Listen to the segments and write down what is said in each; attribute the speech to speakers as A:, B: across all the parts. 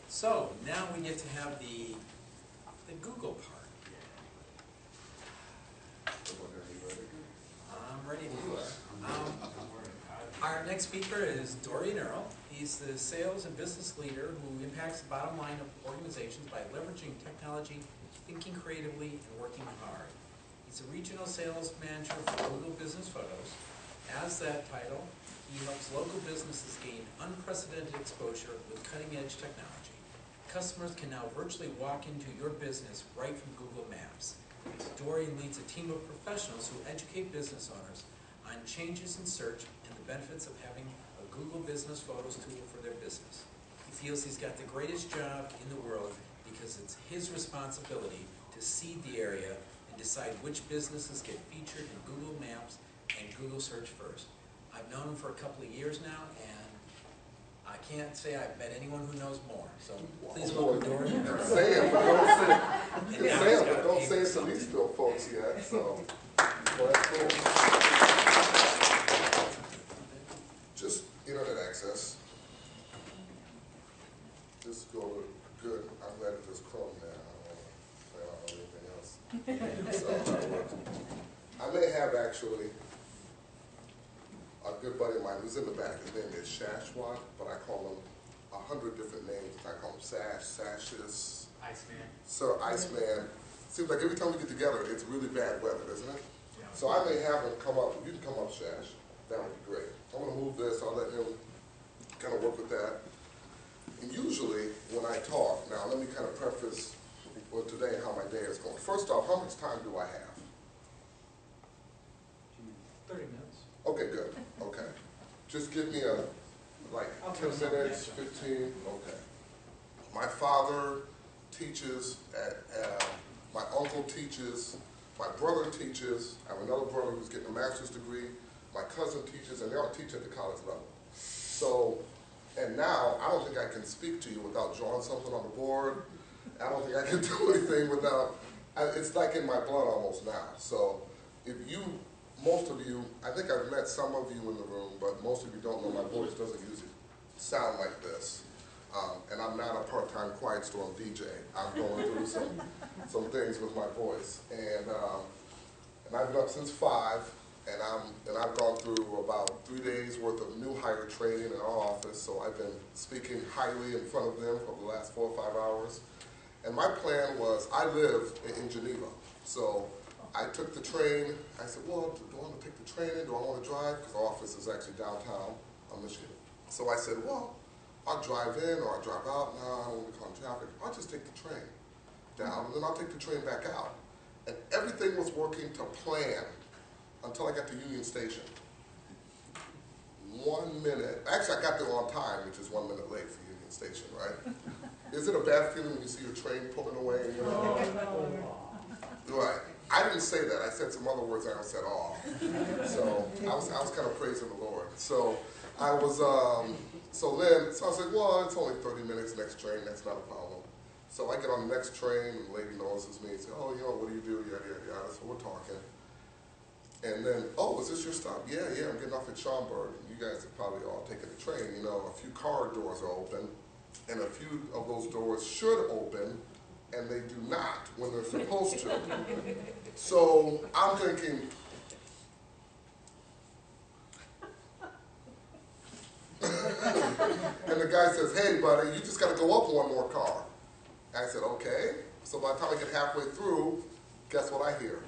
A: So now we get to have the Google part. I'm ready to do it. Our next speaker is Dorian Earl. He's the sales and business leader who impacts the bottom line of organizations by leveraging technology, thinking creatively, and working hard. He's a regional sales manager for Google Business Photos. As that title, he helps local businesses gain unprecedented exposure with cutting-edge technology. Customers can now virtually walk into your business right from Google Maps. Dorian leads a team of professionals who educate business owners on changes in search and the benefits of having a Google Business Photos tool for their business. He feels he's got the greatest job in the world because it's his responsibility to seed the area and decide which businesses get featured in Google Maps and Google Search first. I've known him for a couple of years now, and I can't say I've met anyone who knows more. So please welcome Dorian.
B: Say it, but don't say it. You can say it, but don't say it to these little folks yet. So, well, that's cool. Just internet access. Just go to good. I'm glad it just Chrome now. I don't want to play on anything else. So I may have actually a good buddy of mine who's in the back. His name is Shashwat, but I call him 100 different names. I call him Sash, Sashes,
A: Iceman.
B: Sir Iceman. Seems like every time we get together, it's really bad weather, isn't it? Yeah. So I may have him come up. You can come up, Shash. That would be great. I'm going to move this. I'll let him kind of work with that. And usually, when I talk, now let me kind of preface with today how my day is going. First off, how much time do I have?
A: 30 minutes.
B: Okay, good. Okay. Just give me like 10 minutes, 15. Okay. My father teaches my uncle teaches, my brother teaches, I have another brother who's getting a master's degree, my cousin teaches, and they all teach at the college level. So, and now, I don't think I can speak to you without drawing something on the board. I don't think I can do anything without, it's like in my blood almost now. So, if you, most of you, I think I've met some of you in the room, but most of you don't know my voice doesn't usually sound like this. And I'm not a part-time Quiet Storm DJ. I'm going through some things with my voice. And I've been up since 5, and I've gone through about 3 days worth of new hire training in our office. So I've been speaking highly in front of them for the last 4 or 5 hours. And my plan was, I live in Geneva. So I took the train. I said, well, do I want to take the train in? Do I want to drive? Because our office is actually downtown Michigan. So I said, well, I'll drive in or I'll drive out. No, I don't want to call traffic. I'll just take the train down, and then I'll take the train back out. And everything was working to plan until I got to Union Station. 1 minute. Actually, I got there on time, which is 1 minute late for Union Station, right? Is it a bad feeling when you see your train pulling away? You know? Right. I didn't say that. I said some other words I haven't said all. So I was kind of praising the Lord. So I was, so I said, well, it's only 30 minutes next train. That's not a problem. So I get on the next train, and the lady notices me and says, oh, you know, what do you do? Yada, yada, yada. So we're talking. And then, oh, is this your stop? Yeah, I'm getting off at Schaumburg. You guys have probably all taken the train. You know, a few car doors are open, and a few of those doors should open, and they do not when they're supposed to. So I'm thinking, and the guy says, hey, buddy, you just got to go up 1 more car. And I said, okay. So by the time I get halfway through, guess what I hear?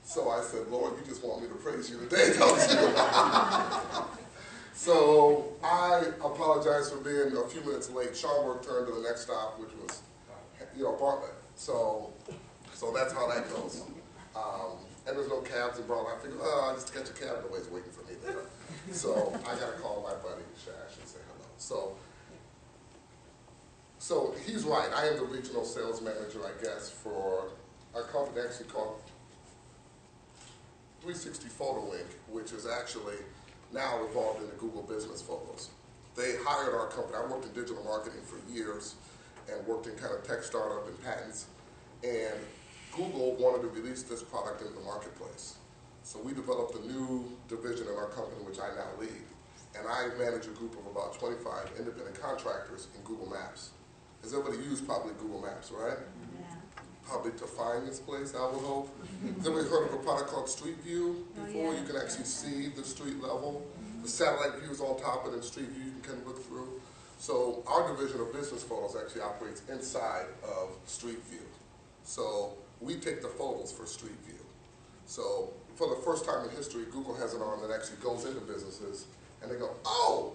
B: So I said, Lord, you just want me to praise you today, don't you? So I apologize for being a few minutes late. Schaumburg turned to the next stop, which was, Bartlett. So that's how that goes. And there's no cabs in Bartlett. I figured, I just catch a cab. Nobody's waiting for me there. So I got to call my buddy Shash and say hello. So he's right. I am the regional sales manager, I guess, for a company actually called 360 Photo Link, which is actually now involved in the Google Business Photos. They hired our company. I worked in digital marketing for years and worked in kind of tech startup and patents. And Google wanted to release this product into the marketplace. So we developed a new division in our company, which I now lead. and I manage a group of about 25 independent contractors in Google Maps. Has everybody used probably Google Maps, right?
C: Yeah.
B: Probably to find this place, I would hope. Has anybody heard of a product called Street View before?
C: Oh, yeah.
B: You can actually see the street level. The satellite view is on top, and then Street View you can look through. So our division of business photos actually operates inside of Street View. So we take the photos for Street View. So for the first time in history, Google has an arm that actually goes into businesses, and they go, oh,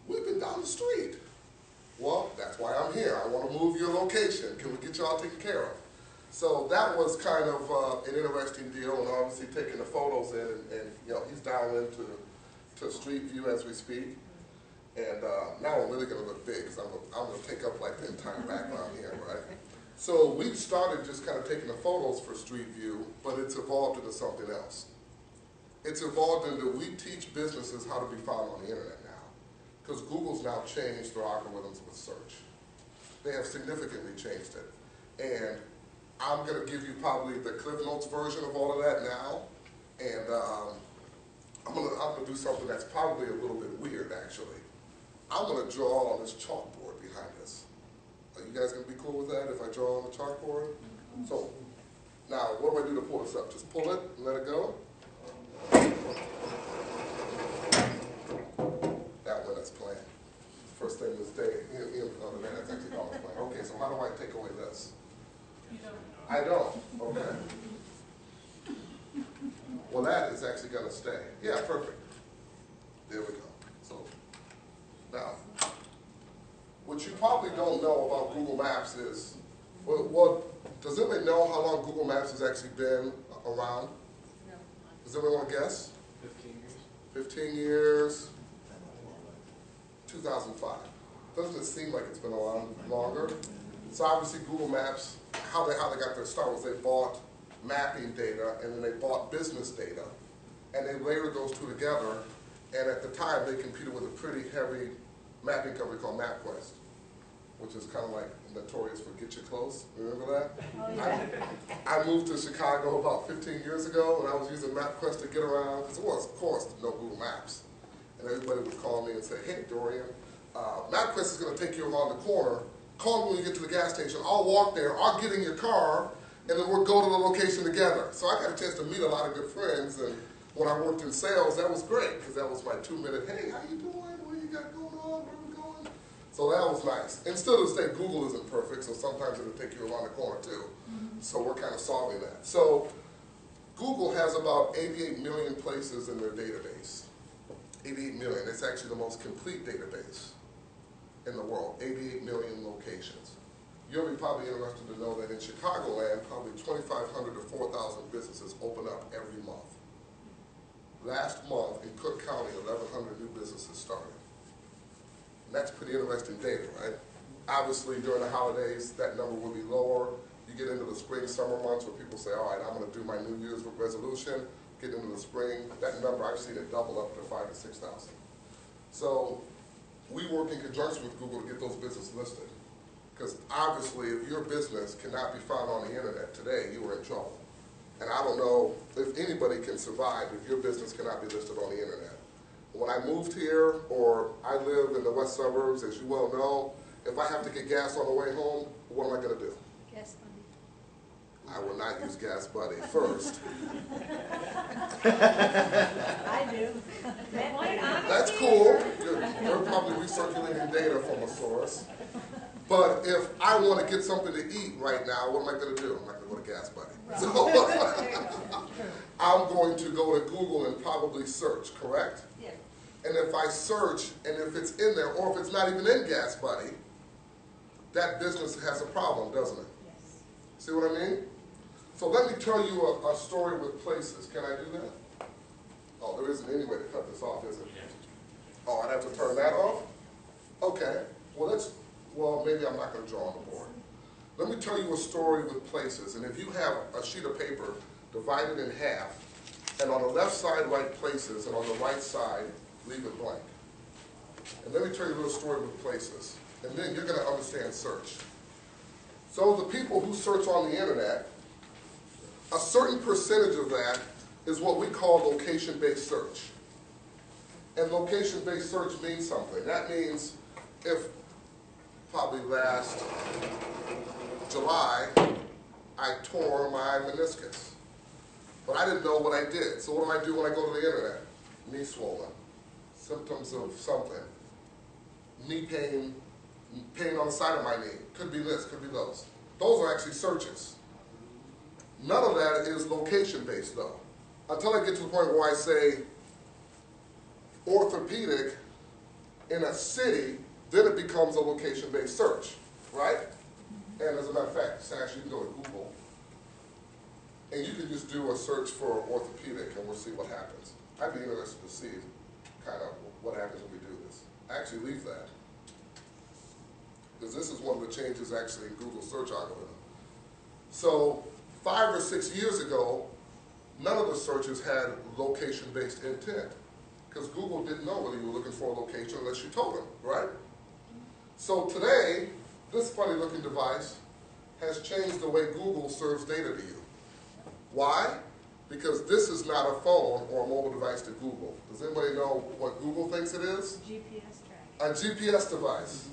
B: we've been down the street. Well, that's why I'm here. I want to move your location. Can we get y'all taken care of? So that was kind of an interesting deal, and obviously taking the photos in, and you know, he's down into Street View as we speak. And now I'm really going to look big, because I'm going to take up like the entire background here, right? So we started just kind of taking the photos for Street View, but it's evolved into something else. It's evolved into we teach businesses how to be found on the internet now, because Google's now changed their algorithms with search. They have significantly changed it. And I'm going to give you probably the Cliff Notes version of all of that now. And I'm gonna do something that's probably a little bit weird, actually. I'm going to draw on this chalkboard behind us. Are you guys going to be cool with that if I draw on the chalkboard? So, now, what do I do to pull this up? Just pull it and let it go? That one, that's planned. First thing this day, other than that's actually always planned. Okay, so how do I take away this?
C: You don't.
B: I don't, okay. Well, that is actually going to stay. Yeah, perfect. There we go. So, now, what you probably don't know about Google Maps is, well, does anybody know how long Google Maps has actually been around?
C: No.
B: Does anybody want to guess?
D: 15 years.
B: 15 years, 2005. Doesn't it seem like it's been a lot longer? So obviously Google Maps, how they got their start was they bought mapping data and then they bought business data, and they layered those two together, and at the time they competed with a pretty heavy mapping company called MapQuest, which is kind of like notorious for get you close. Remember that?
C: Oh, yeah.
B: I moved to Chicago about 15 years ago, and I was using MapQuest to get around, because it was, of course, no Google Maps. And everybody would call me and say, hey, Dorian, MapQuest is going to take you around the corner. Call me when you get to the gas station. I'll walk there. I'll get in your car, and then we'll go to the location together. So I got a chance to meet a lot of good friends, and when I worked in sales, that was great, because that was my 2-minute, hey, how you doing? What you got going on? Where we going? So that was nice. And still to this day, Google isn't perfect, so sometimes it'll take you around the corner too. So we're kind of solving that. So Google has about 88 million places in their database. 88 million. It's actually the most complete database in the world. 88 million locations. You'll be probably interested to know that in Chicagoland, probably 2,500 to 4,000 businesses open up every month. Last month in Cook County, 1,100 new businesses started. And that's pretty interesting data, right? Obviously, during the holidays, that number will be lower. You get into the spring, summer months where people say, all right, I'm going to do my New Year's resolution. Get into the spring, that number, I've seen it double up to 5,000 to 6,000. So we work in conjunction with Google to get those businesses listed. Because obviously, if your business cannot be found on the internet today, you are in trouble. And I don't know if anybody can survive if your business cannot be listed on the internet. When I moved here, or I live in the west suburbs, as you well know, if I have to get gas on the way home, what am I going to do?
C: Gas money.
B: I will not use Gas Buddy first.
C: I do.
B: That's cool. You're probably recirculating data from a source. But if I want to get something to eat right now, what am I going to do? I'm not going to go to Gas Buddy. So I'm going to go to Google and probably search, correct?
C: Yeah.
B: And if I search, and if it's in there, or if it's not even in Gas Buddy, that business has a problem, doesn't it?
C: Yes.
B: See what I mean? So let me tell you a story with places. Can I do that? Oh, there isn't any way to cut this off, is it? Oh, I'd have to turn that off? Okay. Well, maybe I'm not going to draw on the board. Let me tell you a story with places. And if you have a sheet of paper divided in half, and on the left side write places, and on the right side leave it blank. And let me tell you a little story with places. And then you're going to understand search. So the people who search on the internet, a certain percentage of that is what we call location-based search. And location-based search means something. That means if probably last July, I tore my meniscus. But I didn't know what I did. So what do I do when I go to the internet? Knee swollen, symptoms of something, knee pain, pain on the side of my knee. Could be this, could be those. Those are actually searches. None of that is location-based though. Until I get to the point where I say orthopedic in a city, then it becomes a location-based search, right? And as a matter of fact, Sash, you can go to Google and you can just do a search for orthopedic and we'll see what happens. I'd be interested to see kind of what happens when we do this. I actually leave that, because this is one of the changes actually in Google search algorithm. So 5 or 6 years ago, none of the searches had location-based intent, because Google didn't know whether you were looking for a location unless you told them, right? So today, this funny looking device has changed the way Google serves data to you. Why? Because this is not a phone or a mobile device to Google. Does anybody know what Google thinks it is?
C: GPS track.
B: A GPS device.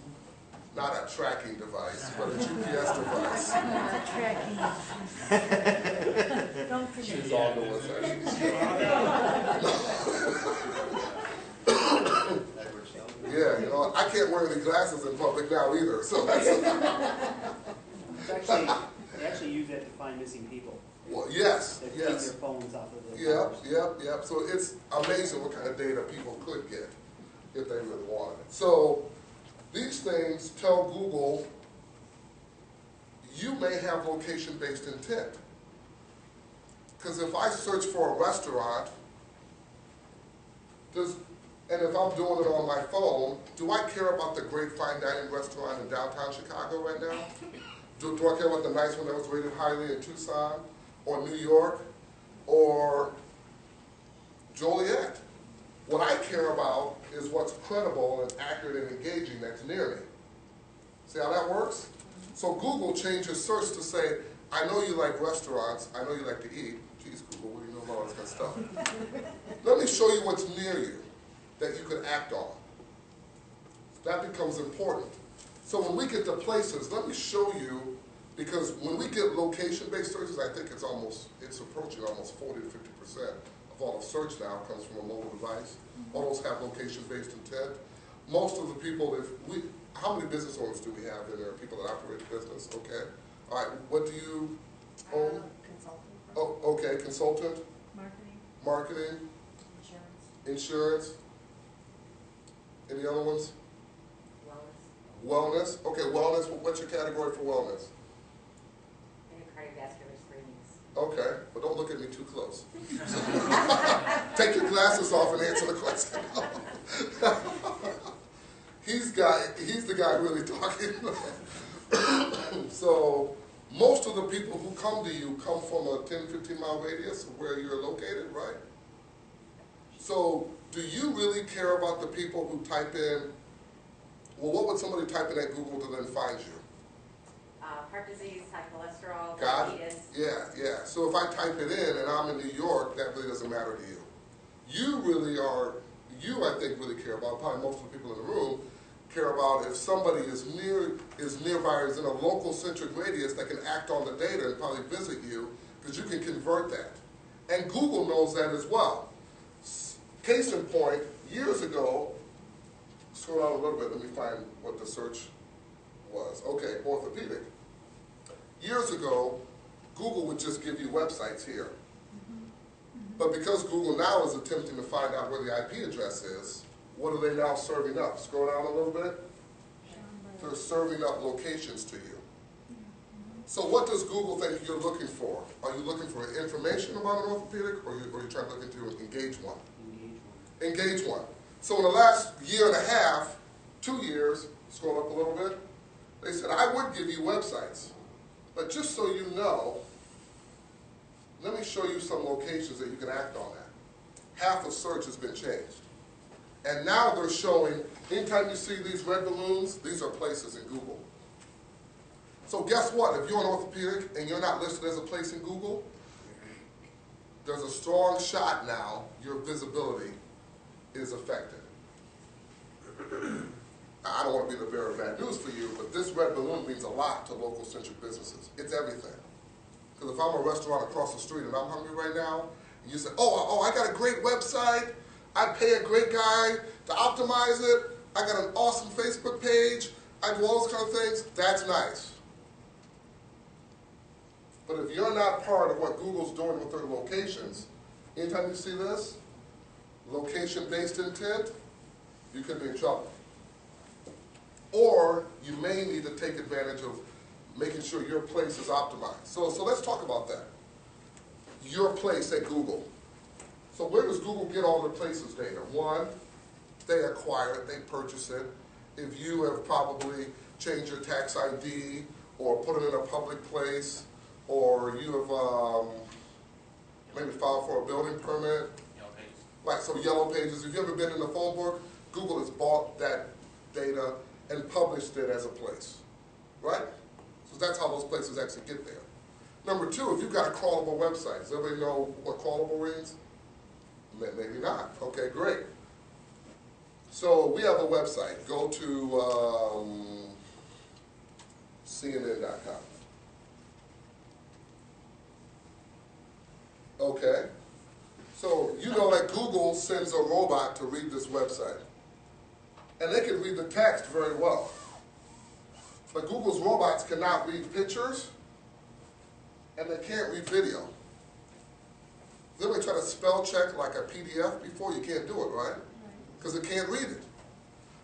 B: Not a tracking device, but a GPS device.
C: It's a tracking. Don't forget.
B: She's all doing Yeah, you know, I can't wear any glasses in public now either, so that's...
D: It's actually, they actually use that to find missing people.
B: Well, yes,
D: They keep
B: yes.
D: their phones off of the
B: Yep. So it's amazing what kind of data people could get if they really wanted it. So these things tell Google, you may have location-based intent. Because if I search for a restaurant, and if I'm doing it on my phone, do I care about the great fine dining restaurant in downtown Chicago right now? Do I care about the nice one that was rated highly in Tucson, or New York, or Joliet? What I care about is what's credible and accurate and engaging that's near me. See how that works? So Google changes search to say, I know you like restaurants, I know you like to eat. Geez, Google, what do you know about all this kind of stuff? Let me show you what's near you that you can act on. That becomes important. So when we get to places, let me show you, because when we get location-based searches, I think it's approaching almost 40 to 50% of all of search now comes from a mobile device. All those have location-based intent. Most of the people, how many business owners do we have in there? People that operate the business, okay. All right, what do you own?
C: Consultant.
B: Oh, okay, consultant, marketing, insurance. Any other ones? Wellness. Okay, wellness. What's your category for wellness?
E: Cardiovascular screenings.
B: Okay, but don't look at me too close. Take your glasses off and answer the question. He's the guy really talking. So most of the people who come to you come from a 10, 15 mile radius of where you're located, right? So do you really care about the people who type in, well, what would somebody type in at Google to then find you?
E: Heart disease, high cholesterol,
B: Got it?
E: diabetes.
B: Yeah. So if I type it in and I'm in New York, that really doesn't matter to you. I think really care about, probably most of the people in the room, care about if somebody is nearby or is in a local centric radius that can act on the data and probably visit you, because you can convert that. And Google knows that as well. Case in point, years ago, scroll down a little bit, let me find what the search was. Okay, orthopedic. Years ago, Google would just give you websites here. But because Google now is attempting to find out where the IP address is, what are they now serving up? Scroll down a little bit. They're serving up locations to you. So what does Google think you're looking for? Are you looking for information about an orthopedic, or are you trying to look into engage one? Engage one. So in the last year and a half, 2 years, scroll up a little bit, they said, I would give you websites, but just so you know, let me show you some locations that you can act on that. Half of search has been changed. And now they're showing, anytime you see these red balloons, these are places in Google. So guess what? If you're an orthopedic and you're not listed as a place in Google, there's a strong shot now, your visibility is affected. I don't want to be the bearer of bad news for you, but this red balloon means a lot to local centric businesses. It's everything. Because if I'm a restaurant across the street and I'm hungry right now, and you say, oh, I got a great website, I pay a great guy to optimize it, I got an awesome Facebook page, I do all those kind of things, that's nice. But if you're not part of what Google's doing with their locations, anytime you see this, location-based intent, you could be in trouble. Or you may need to take advantage of making sure your place is optimized. So let's talk about that. Your place at Google. So where does Google get all their places data? One, they acquire it, they purchase it. If you have probably changed your tax ID or put it in a public place, or you have maybe filed for a building permit.
A: Yellow Pages.
B: Right, so Yellow Pages. If you've ever been in the phone book, Google has bought that data and published it as a place, right? So that's how those places actually get there. Number two, if you've got a crawlable website, does everybody know what crawlable means? Maybe not. Okay, great. So we have a website. Go to CNN.com. Okay. So you know that Google sends a robot to read this website. And they can read the text very well. But Google's robots cannot read pictures, and they can't read video. If anybody try to spell check like a PDF before, you can't do it, right? Because it can't read it.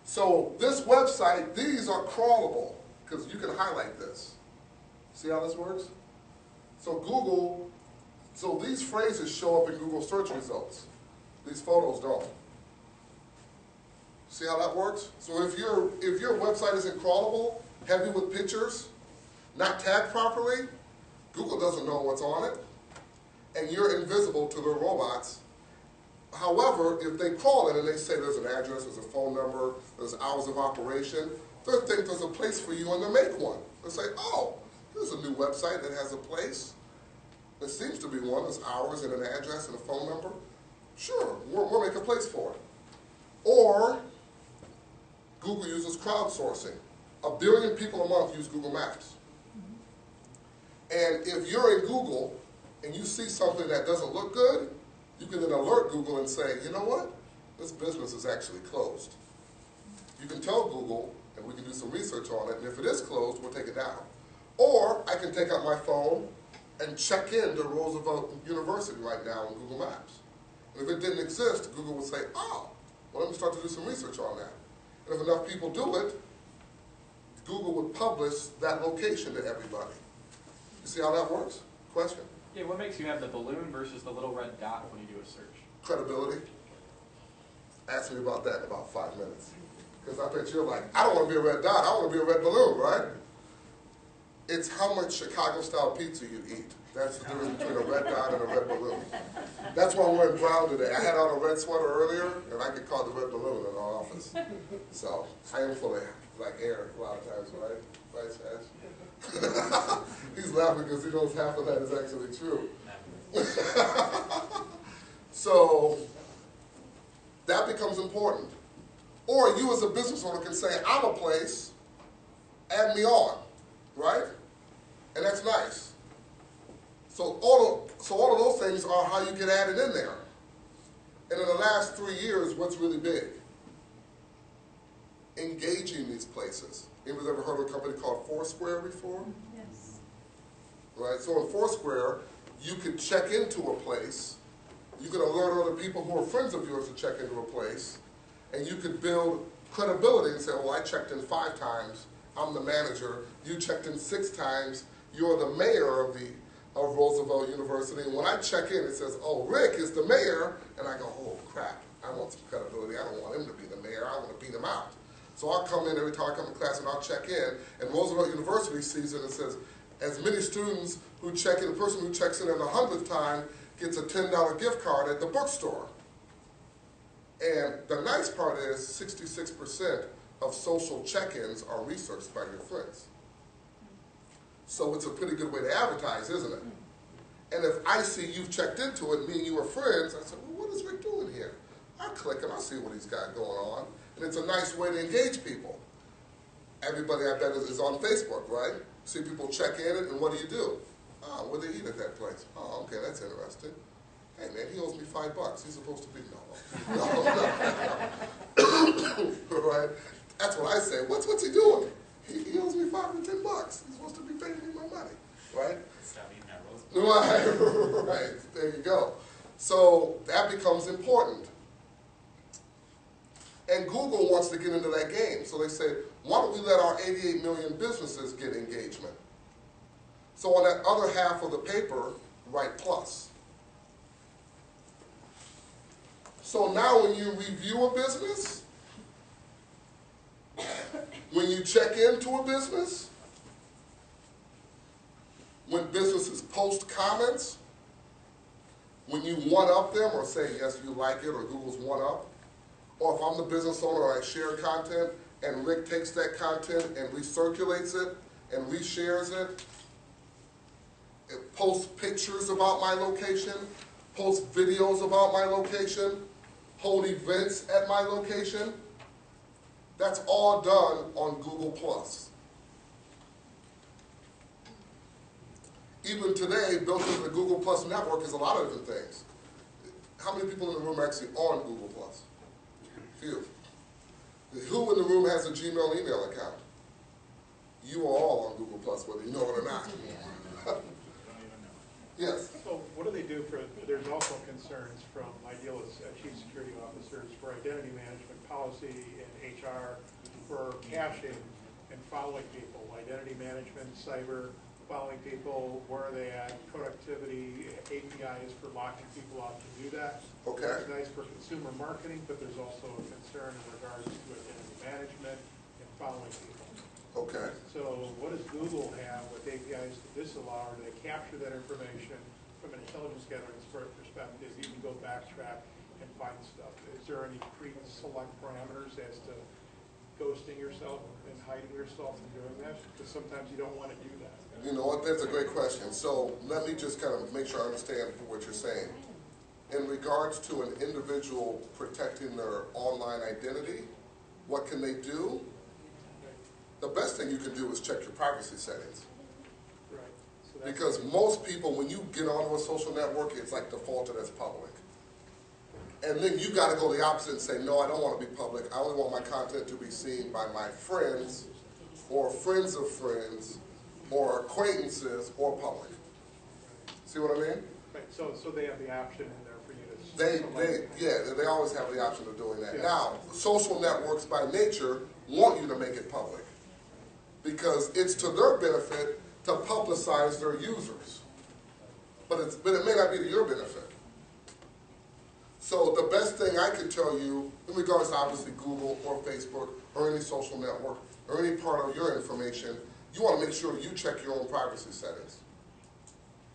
B: So this website, these are crawlable, because you can highlight this. See how this works? So these phrases show up in Google search results. These photos don't. See how that works? So if your website isn't crawlable, heavy with pictures, not tagged properly, Google doesn't know what's on it, and you're invisible to the robots. However, if they crawl it and they say there's an address, there's a phone number, there's hours of operation, they'll think there's a place for you and they'll make one. They'll say, oh, there's a new website that has a place. There seems to be one, there's hours and an address and a phone number. Sure, we'll make a place for it. Or Google uses crowdsourcing. 1 billion people a month use Google Maps. And if you're in Google and you see something that doesn't look good, you can then alert Google and say, you know what? This business is actually closed. You can tell Google, and we can do some research on it, and if it is closed, we'll take it down. Or I can take out my phone and check in to Roosevelt University right now on Google Maps. And if it didn't exist, Google would say, oh, well, let me start to do some research on that. And if enough people do it, Google would publish that location to everybody. You see how that works? Question?
F: Yeah, what makes you have the balloon versus the little red dot when you do a search?
B: Credibility. Ask me about that in about 5 minutes. Because I bet you're like, I don't want to be a red dot, I want to be a red balloon, right? It's how much Chicago-style pizza you eat. That's the difference between a red dot and a red balloon. That's why I'm wearing brown today. I had on a red sweater earlier, and I get called the red balloon in our office. So I am full of like air a lot of times, right? Right, Sash? He's laughing because he knows half of that is actually true. So that becomes important. Or you as a business owner can say, I'm a place, add me on, right? And that's nice. So all of those things are how you get added in there. And in the last 3 years, what's really big? Engaging these places. Anybody's ever heard of a company called Foursquare before?
C: Yes.
B: Right, so in Foursquare, you could check into a place, you could alert other people who are friends of yours to check into a place, and you could build credibility and say, oh, I checked in 5 times, I'm the manager, you checked in 6 times, you're the mayor of Roosevelt University, and when I check in, it says, oh, Rick is the mayor, and I go, oh, crap, I want some credibility, I don't want him to be the mayor, I want to beat him out. So I'll come in every time I come to class and I'll check in, and Roosevelt University sees it and says, as many students who check in, the person who checks in the 100th time gets a $10 gift card at the bookstore. And the nice part is 66% of social check-ins are researched by your friends. So it's a pretty good way to advertise, isn't it? And if I see you've checked into it, me and you are friends, I say, well, what is Rick doing here? I click and I see what he's got going on. And it's a nice way to engage people. Everybody, I bet, is on Facebook, right? See people check in it, and what do? Oh, what do they eat at that place? Oh, okay, that's interesting. Hey, man, he owes me $5. He's supposed to be, no. Right? That's what I say. What's he doing? He owes me $5 to $10. He's supposed to be paying me my money, right?
F: Stop eating that roast.
B: Right, there you go. So that becomes important. And Google wants to get into that game. So they say, why don't we let our 88 million businesses get engagement? So on that other half of the paper, write plus. So now when you review a business, when you check into a business, when businesses post comments, when you one-up them or say, yes, you like it, or Google's one-up, or if I'm the business owner, I share content, and Rick takes that content and recirculates it and reshares it, it posts pictures about my location, posts videos about my location, hold events at my location. That's all done on Google+. Even today, built into the Google+ network is a lot of different things. How many people in the room are actually on Google+? Few. Who in the room has a Gmail email account? You are all on Google+, whether you know it or not. Yes.
G: So what do they do for, there's also concerns from my deal as chief security officers for identity management policy and HR for caching and following people, identity management, cyber, following people, where are they at, productivity, APIs for locking people out to do that.
B: Okay.
G: It's nice for consumer marketing, but there's also a concern in regards to identity management and following people.
B: Okay.
G: So what does Google have with APIs to disallow, or do they capture that information from an intelligence gathering perspective? You can go backtrack and find stuff. Is there any pre-select parameters as to ghosting yourself and hiding yourself from doing that? Because sometimes you don't want to do that.
B: You know what, that's a great question. So let me just kind of make sure I understand what you're saying. In regards to an individual protecting their online identity, what can they do? The best thing you can do is check your privacy settings.
G: Right. So that's
B: Because most people, when you get onto a social network, it's like defaulted as public. And then you got to go the opposite and say, no, I don't want to be public. I only want my content to be seen by my friends or friends of friends or acquaintances or public. See what I mean?
G: right. So they have the option in there for you to select.
B: They always have the option of doing that.
G: Yeah.
B: Now, social networks by nature want you to make it public because it's to their benefit to publicize their users. But it may not be to your benefit. So the best thing I could tell you, in regards to obviously Google or Facebook or any social network or any part of your information, you want to make sure you check your own privacy settings.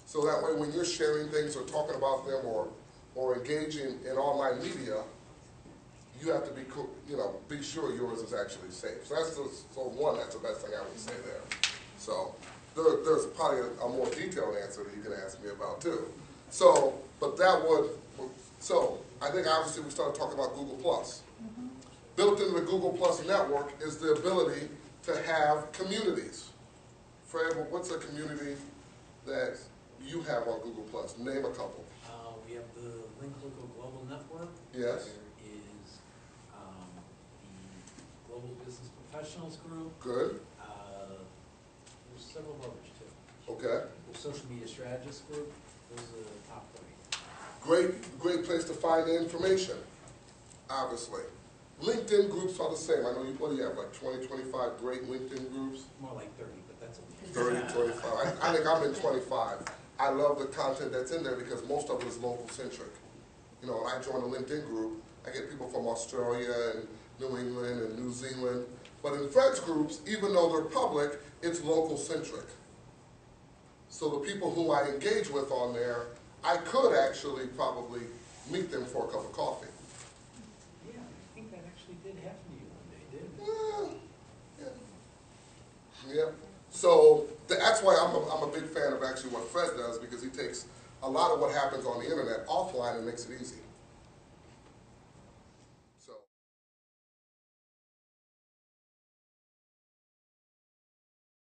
B: So that way when you're sharing things or talking about them or engaging in online media, you have to be sure yours is actually safe. So that's that's the best thing I would say there. So there's probably a more detailed answer that you can ask me about too. So I think obviously we started talking about Google+. Built into the Google+ network is the ability to have communities. Fred, what's a community that you have on Google+? Name a couple.
A: We have the Link Local Global Network.
B: Yes.
A: There is the Global Business Professionals Group.
B: Good.
A: There's several others too.
B: Okay.
A: The Social Media Strategist Group. Those are the top 3.
B: Great place to find the information, obviously. LinkedIn groups are the same. I know what do you have, like 20, 25 great LinkedIn groups?
A: More like 30, but that's okay.
B: 30, 25. I think I'm in 25. I love the content that's in there because most of it is local centric. You know, when I join a LinkedIn group, I get people from Australia and New England and New Zealand. But in Fred's groups, even though they're public, it's local centric. So the people who I engage with on there, I could actually probably meet them for a cup of coffee.
A: Yeah, I think that actually did happen to you one day, didn't it?
B: Yeah. So that's why I'm a big fan of actually what Fred does, because he takes a lot of what happens on the internet offline and makes it easy.